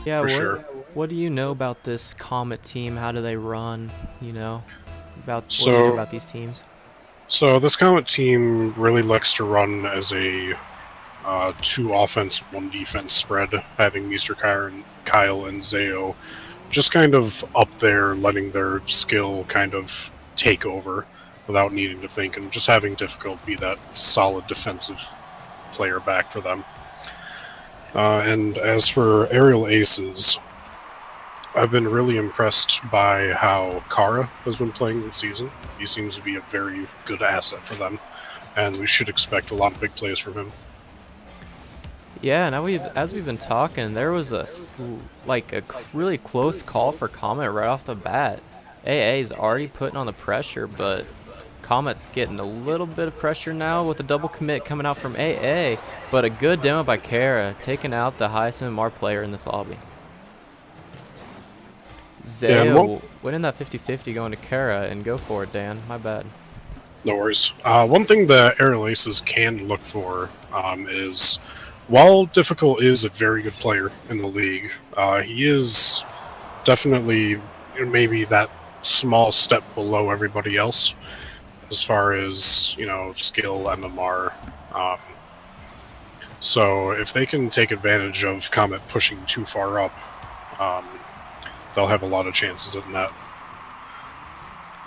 Yeah, for sure. what do you know about this Comet team? How do they run? You know, about what do you know So, about these teams? so this Comet team really likes to run as a two offense, one defense spread, having Mr. Kyle and Zayo just kind of up there, letting their skill kind of take over without needing to think, and just having difficult be that solid defensive player back for them. And as for aerial aces, I've been really impressed by how Kara has been playing this season. He seems to be a very good asset for them, and we should expect a lot of big plays from him. Yeah, now as we've been talking, there was like a really close call for Comet right off the bat. AA is already putting on the pressure, but Comet's getting a little bit of pressure now with a double commit coming out from AA, but a good demo by Kara, taking out the highest MMR player in this lobby. Yeah, and one, Zayo winning that 50-50 going to Kara, and go for it, Dan. My bad. no worries. One thing that aerial aces can look for is, while Difficult is a very good player in the league, he is definitely maybe that small step below everybody else as far as skill MMR. Um, so if they can take advantage of Comet pushing too far up, um, they'll have a lot of chances at that.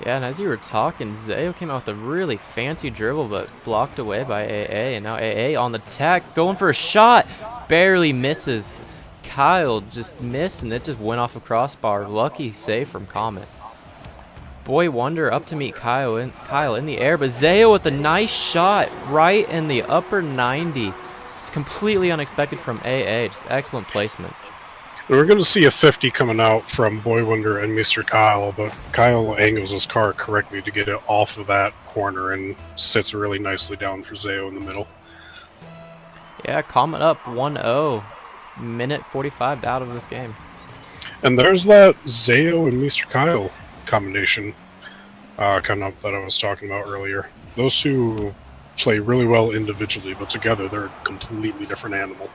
Yeah, and as you were talking, Zayo came out with a really fancy dribble, but blocked away by AA, and now AA on the tack, going for a shot, barely misses. Kyle just missed, and it just went off a crossbar. Lucky save from Comet. Boy Wonder up to meet Kyle in the air, but Zayo with a nice shot right in the upper 90. It's completely unexpected from AA, just excellent placement. We're going to see a 50 coming out from Boy Wonder and Mr. Kyle, but Kyle angles his car correctly to get it off of that corner and sits really nicely down for Zayo in the middle. Yeah, Comet up 1-0. Minute 45 out of this game. And there's that Zayo and Mr. Kyle combination coming up that I was talking about earlier. Those two play really well individually, but together they're a completely different animal.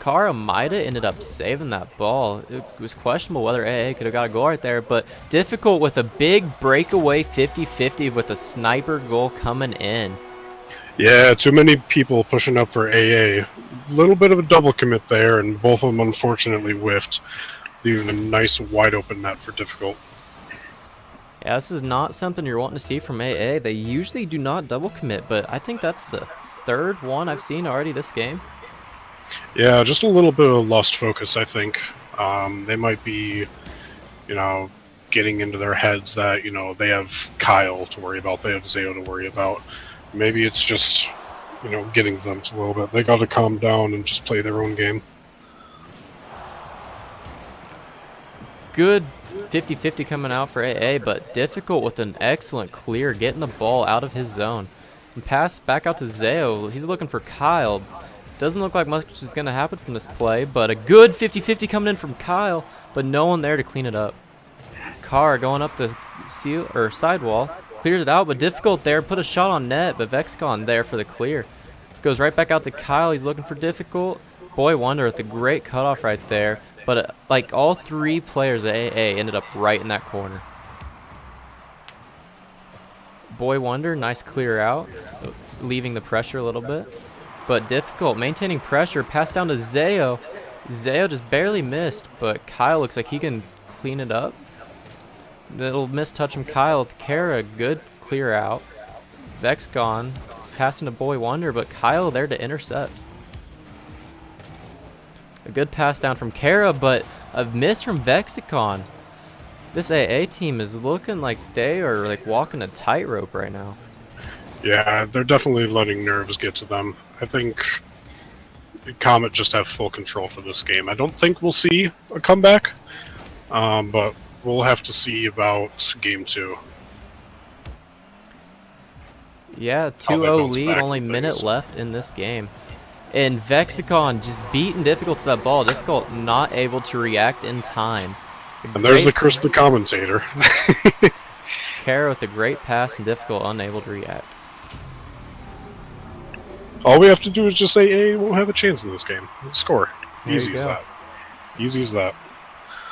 Kara might have ended up saving that ball. It was questionable whether AA could have got a goal right there, but difficult with a big breakaway 50-50 with a sniper goal coming in. Yeah, too many people pushing up for AA. Little bit of a double commit there, and both of them unfortunately whiffed, leaving a nice wide open net for Difficult. Yeah, this is not something you're wanting to see from AA. They usually do not double commit, but I think that's the third one I've seen already this game. Yeah, just a little bit of lost focus, I think. They might be, getting into their heads that, they have Kyle to worry about, they have Zayo to worry about. Maybe it's just, getting them a little bit. They got to calm down and just play their own game. Good 50-50 coming out for AA, but difficult with an excellent clear, getting the ball out of his zone. And pass back out to Zayo. He's looking for Kyle. Doesn't look like much is going to happen from this play, but a good 50-50 coming in from Kyle, but no one there to clean it up. Carr going up the sidewall, clears it out, but difficult there. Put a shot on net, but Vexcon there for the clear. Goes right back out to Kyle. He's looking for difficult. Boy Wonder with a great cutoff right there, but like all three players at AA ended up right in that corner. Boy Wonder, nice clear out, leaving the pressure a little bit. But difficult, maintaining pressure, pass down to Zayo. Zayo just barely missed, but Kyle looks like he can clean it up. Little mistouch from Kyle with Kara, good clear out. Vex gone, passing to Boy Wonder, but Kyle there to intercept. A good pass down from Kara, but a miss from Vexicon. This AA team is looking like they are like walking a tightrope right now. Yeah, they're definitely letting nerves get to them. I think Comet just have full control for this game. I don't think we'll see a comeback, but we'll have to see about game 2. Yeah, 2-0 lead, only minute left in this game. And Vexicon just beating Difficult to that ball. Difficult not able to react in time. And there's the curse of the commentator. Kara with a great pass and Difficult unable to react. All we have to do is just say, hey, we'll have a chance in this game. Score. There Easy you as go. that. Easy as that.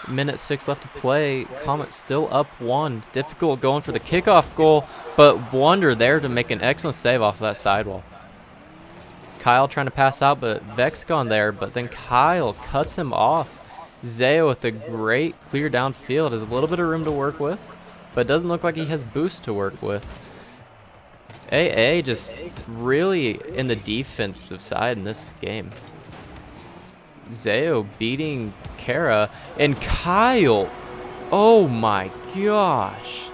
Minute 6 left to play. Comet still up 1. Difficult going for the kickoff goal, but Wonder there to make an excellent save off of that sidewall. Kyle trying to pass out, but Vex gone there, but then Kyle cuts him off. Zayo with a great clear downfield. Has a little bit of room to work with, but it doesn't look like he has boost to work with. AA just really in the defensive side in this game. Zayo beating Kara, and Kyle, oh my gosh.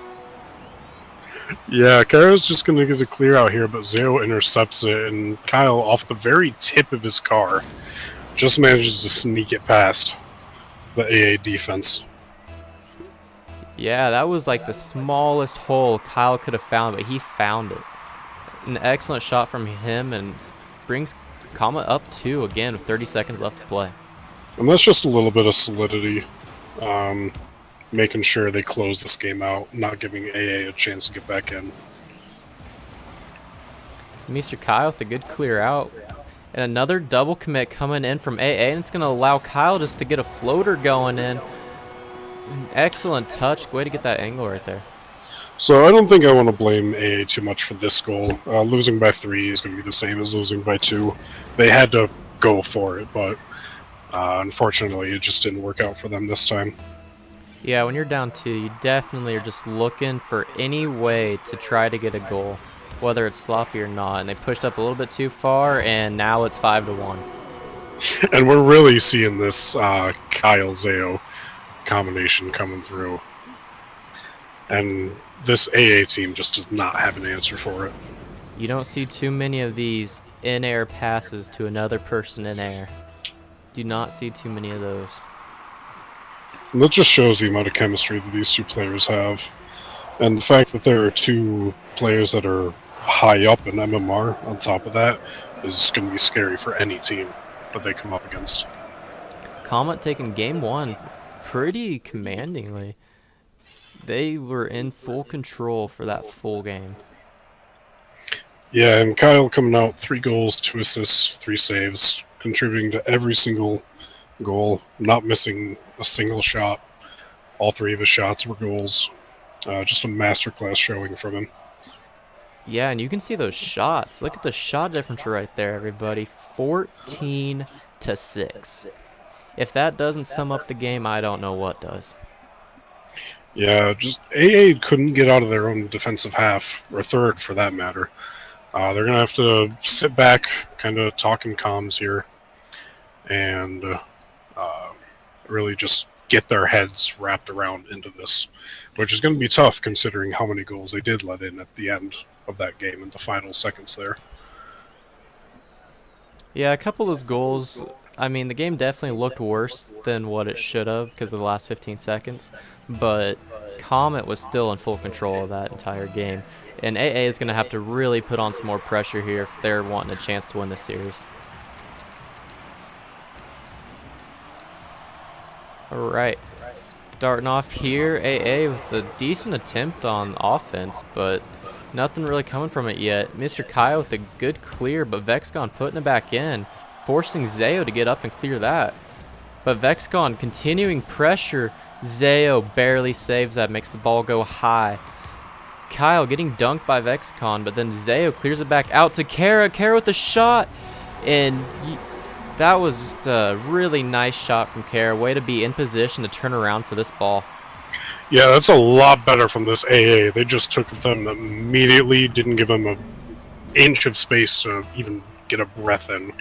Yeah, Kara's just going to get a clear out here, but Zeo intercepts it, and Kyle, off the very tip of his car, just manages to sneak it past the AA defense. Yeah, that was like the smallest hole Kyle could have found, but he found it. An excellent shot from him, and brings Comet up 2 again with 30 seconds left to play. And that's just a little bit of solidity, making sure they close this game out, not giving AA a chance to get back in. Mr. Kyle with a good clear out. And another double commit coming in from AA, and it's going to allow Kyle just to get a floater going in. An excellent touch. Way to get that angle right there. So I don't think I want to blame AA too much for this goal. Losing by 3 is going to be the same as losing by 2. They had to go for it, but unfortunately it just didn't work out for them this time. Yeah, when you're down 2, you definitely are just looking for any way to try to get a goal, whether it's sloppy or not. And they pushed up a little bit too far, and now it's 5-1. And we're really seeing this Kyle-Zayo combination coming through. And this AA team just does not have an answer for it. You don't see too many of these in-air passes to another person in air. Do not see too many of those. And that just shows the amount of chemistry that these two players have. And the fact that there are 2 players that are high up in MMR on top of that is going to be scary for any team that they come up against. Comet taking game 1 pretty commandingly. They were in full control for that full game. Yeah, and Kyle coming out 3 goals, 2 assists, 3 saves, contributing to every single goal, not missing a single shot. All 3 of his shots were goals. Just a masterclass showing from him. Yeah, and you can see those shots. Look at the shot differential right there, everybody. 14-6. If that doesn't sum up the game, I don't know what does. Yeah, just AA couldn't get out of their own defensive half, or third for that matter. They're going to have to sit back, kind of talk in comms here, and really just get their heads wrapped around into this, which is going to be tough considering how many goals they did let in at the end of that game in the final seconds there. Yeah, a couple of those goals, I mean, the game definitely looked worse than what it should have because of the last 15 seconds, but Comet was still in full control of that entire game. And AA is going to have to really put on some more pressure here if they're wanting a chance to win this series. Alright, starting off here, AA with a decent attempt on offense, but nothing really coming from it yet. Mr. Kyle with a good clear, but Vexcon putting it back in, forcing Zayo to get up and clear that. But Vexcon continuing pressure. Zayo barely saves that, makes the ball go high. Kyle getting dunked by Vexcon, but then Zayo clears it back out to Kara. Kara with the shot, and that was just a really nice shot from Kara. Way to be in position to turn around for this ball. Yeah, that's a lot better from this AA. They just took them immediately, didn't give them an inch of space to even get a breath in.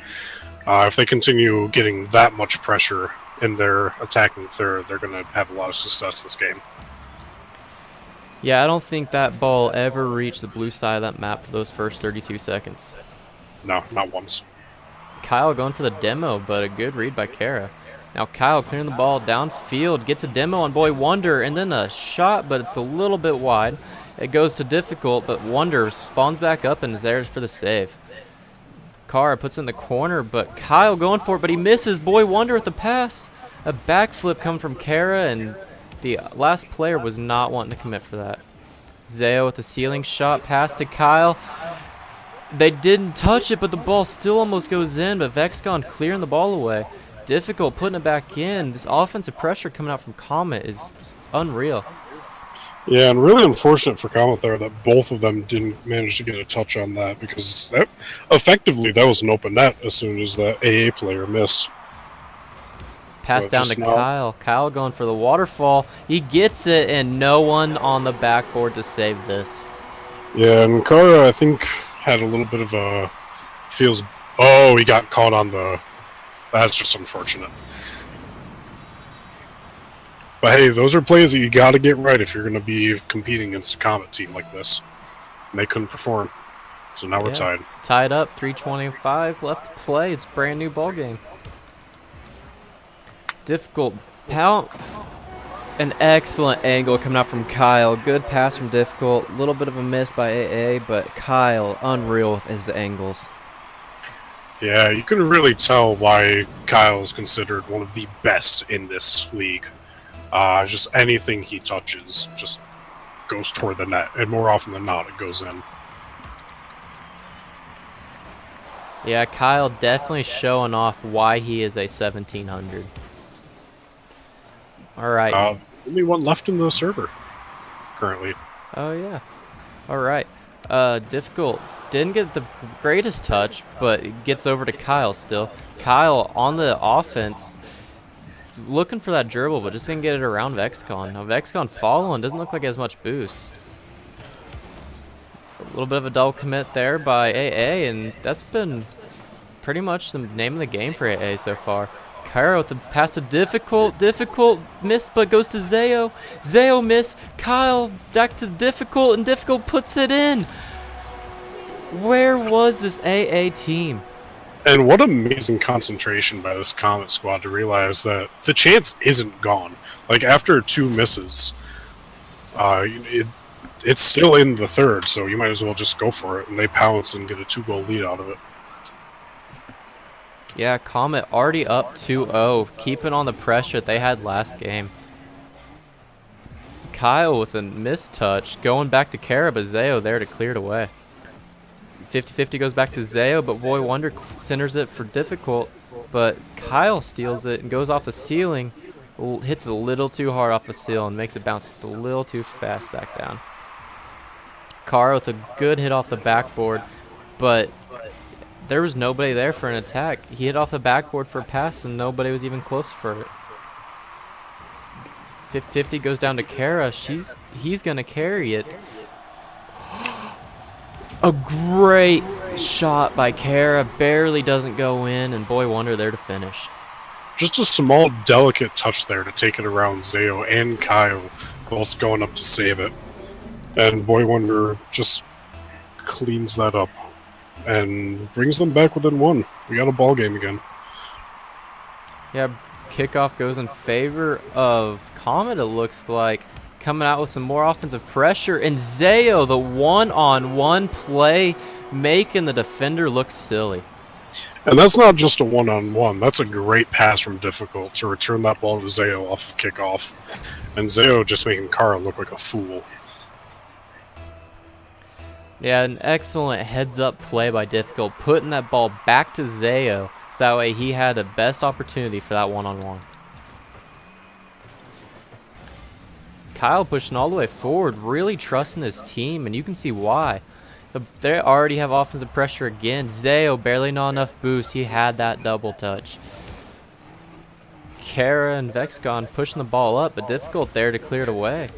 If they continue getting that much pressure in their attacking third, they're going to have a lot of success this game. Yeah, I don't think that ball ever reached the blue side of that map for those first 32 seconds. No, not once. Kyle going for the demo, but a good read by Kara. Now Kyle clearing the ball downfield, gets a demo on Boy Wonder, and then a shot, but it's a little bit wide. It goes to difficult, but Wonder spawns back up and is there for the save. Kara puts it in the corner, but Kyle going for it, but he misses. Boy Wonder with the pass. A backflip coming from Kara, and the last player was not wanting to commit for that. Zayo with the ceiling shot, pass to Kyle. They didn't touch it, but the ball still almost goes in, but Vexcon clearing the ball away. Difficult putting it back in. This offensive pressure coming out from Comet is unreal. Yeah, and really unfortunate for Comet there that both of them didn't manage to get a touch on that, because that, effectively that was an open net as soon as the AA player missed. Pass down to Kyle. Kyle going for the waterfall. He gets it, and no one on the backboard to save this. Yeah, and Kara, I think, had a little bit of a feels. Oh, he got caught on the. That's just unfortunate. But hey, those are plays that you got to get right if you're going to be competing against a Comet team like this. And they couldn't perform, so now we're tied. Tied up, 3:25 left to play. It's a brand new ball game. Difficult pound. An excellent angle coming out from Kyle. Good pass from Difficult. A little bit of a miss by AA, but Kyle unreal with his angles. Yeah, you can really tell why Kyle is considered one of the best in this league. Just anything he touches just goes toward the net, and more often than not, it goes in. Yeah, Kyle definitely showing off why he is a 1700. All right. Only one left in the server currently. Oh yeah. All right. Difficult. Didn't get the greatest touch, but it gets over to Kyle still. Kyle on the offense, looking for that dribble, but just didn't get it around Vexcon. Now Vexcon following, doesn't look like he has much boost. A little bit of a double commit there by AA, and that's been pretty much the name of the game for AA so far. Kyra with the pass to Difficult miss, but goes to Zayo. Zayo miss. Kyle back to Difficult, and Difficult puts it in. Where was this AA team? And what amazing concentration by this Comet squad to realize that the chance isn't gone. Like, after two misses, it's still in the third, so you might as well just go for it. And they pounce and get a 2-goal lead out of it. Yeah, Comet already up 2-0, keeping on the pressure they had last game. Kyle with a missed touch, going back to Kara, but Zayo there to clear it away. 50-50 goes back to Zayo, but Boy Wonder centers it for Difficult, but Kyle steals it and goes off the ceiling, hits a little too hard off the ceiling, and makes it bounce just a little too fast back down. Kara with a good hit off the backboard, but there was nobody there for an attack. He hit off the backboard for a pass, and nobody was even close for it. 50-50 goes down to Kara. He's gonna carry it. A great shot by Kara, barely doesn't go in, and Boy Wonder there to finish. Just a small, delicate touch there to take it around Zayo and Kyle, both going up to save it. And Boy Wonder just cleans that up and brings them back within one. We got a ball game again. Yeah, kickoff goes in favor of Comet, it looks like. Coming out with some more offensive pressure, and Zayo, the one-on-one play, making the defender look silly. And that's not just a one-on-one. That's a great pass from Difficult to return that ball to Zayo off of kickoff. And Zayo just making Kara look like a fool. Yeah, an excellent heads-up play by Difficult, putting that ball back to Zayo, so that way he had the best opportunity for that one-on-one. Kyle pushing all the way forward, really trusting his team, and you can see why. They already have offensive pressure again. Zayo barely not enough boost. He had that double touch. Kara and Vexcon pushing the ball up, but Difficult there to clear it away.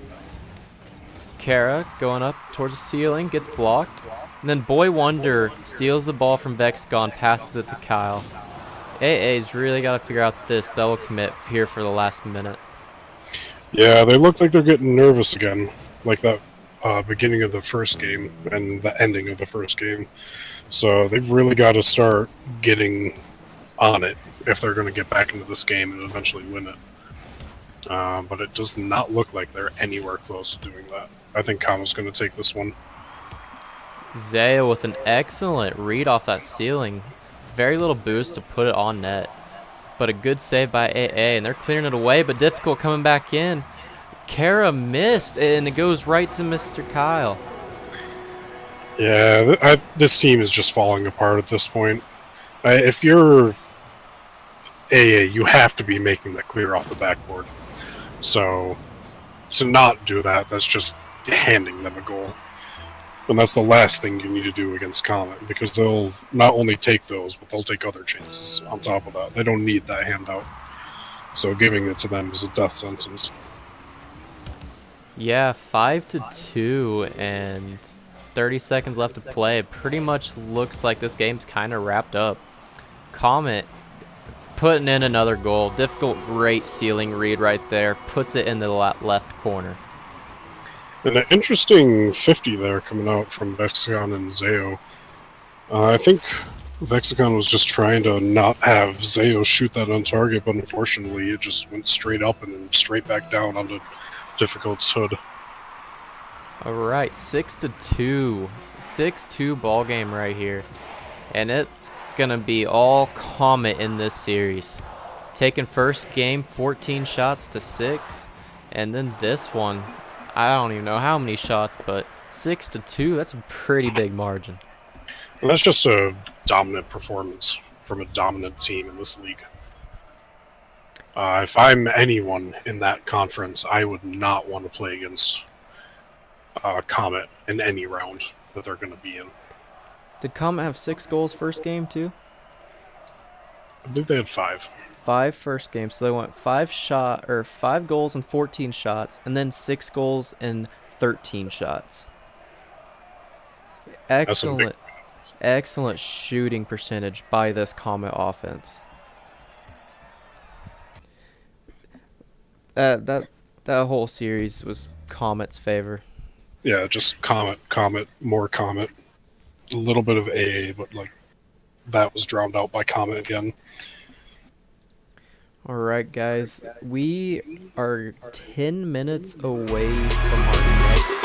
Kara going up towards the ceiling, gets blocked, and then Boy Wonder steals the ball from Vexcon, passes it to Kyle. AA's really got to figure out this double commit here for the last minute. Yeah, they look like they're getting nervous again, like that beginning of the first game and the ending of the first game. So they've really got to start getting on it if they're going to get back into this game and eventually win it. But it does not look like they're anywhere close to doing that. I think Kama's going to take this one. Zayo with an excellent read off that ceiling. Very little boost to put it on net. But a good save by AA, and they're clearing it away, but Difficult coming back in. Kara missed, and it goes right to Mr. Kyle. Yeah, this team is just falling apart at this point. If you're AA, you have to be making that clear off the backboard. So to not do that, that's just handing them a goal. And that's the last thing you need to do against Comet, because they'll not only take those, but they'll take other chances on top of that. They don't need that handout. So giving it to them is a death sentence. Yeah, 5-2 and 30 seconds left to play. It pretty much looks like this game's kind of wrapped up. Comet putting in another goal. Difficult, great ceiling read right there. Puts it in the left corner. And an interesting 50 there coming out from Vexicon and Zeo. I think Vexicon was just trying to not have Zeo shoot that on target, but unfortunately it just went straight up and then straight back down onto Difficult's hood. Alright, 6-2. 6-2 ball game right here. And it's gonna be all Comet in this series. Taking first game 14 shots to 6. And then this one, I don't even know how many shots, but 6-2, that's a pretty big margin. And that's just a dominant performance from a dominant team in this league. If I'm anyone in that conference, I would not want to play against Comet in any round that they're going to be in. Did Comet have 6 goals first game too? I believe they had 5. 5 first game, so they went 5 goals and 14 shots, and then 6 goals and 13 shots. Excellent shooting percentage by this Comet offense. That whole series was Comet's favor. Yeah, just Comet, more Comet. A little bit of AA, but like that was drowned out by Comet again. Alright guys, we are 10 minutes away from our next